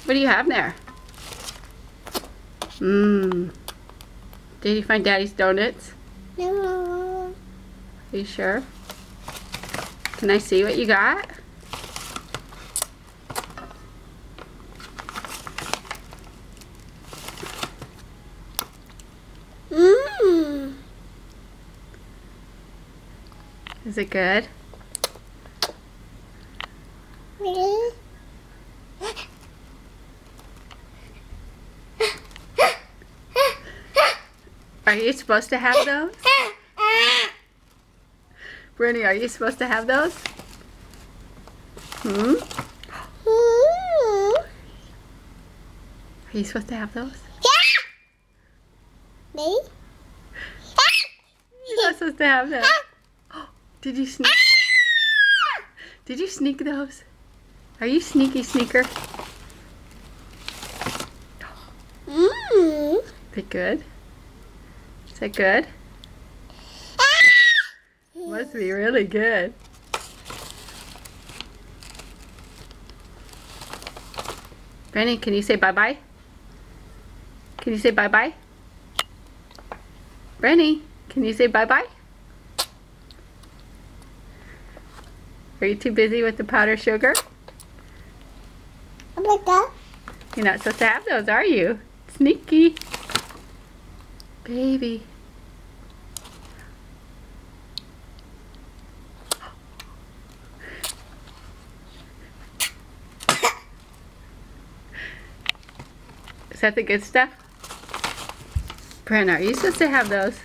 What do you have there? Mmm. Did you find Daddy's donuts? No. Are you sure? Can I see what you got? Mmm. Is it good? Really? Are you supposed to have those? Brittany, are you supposed to have those? Hmm? Are you supposed to have those? Me? You're not supposed to have those. Did you sneak? Did you sneak those? Are you sneaky sneaker? Mmm. Is it good? Is it good? Must be really good. Brittany, can you say bye-bye? Can you say bye-bye? Brittany, can you say bye-bye? Are you too busy with the powdered sugar? I'm like that. You're not supposed to have those, are you? Sneaky. Baby. Is that the good stuff? Bren, are you supposed to have those?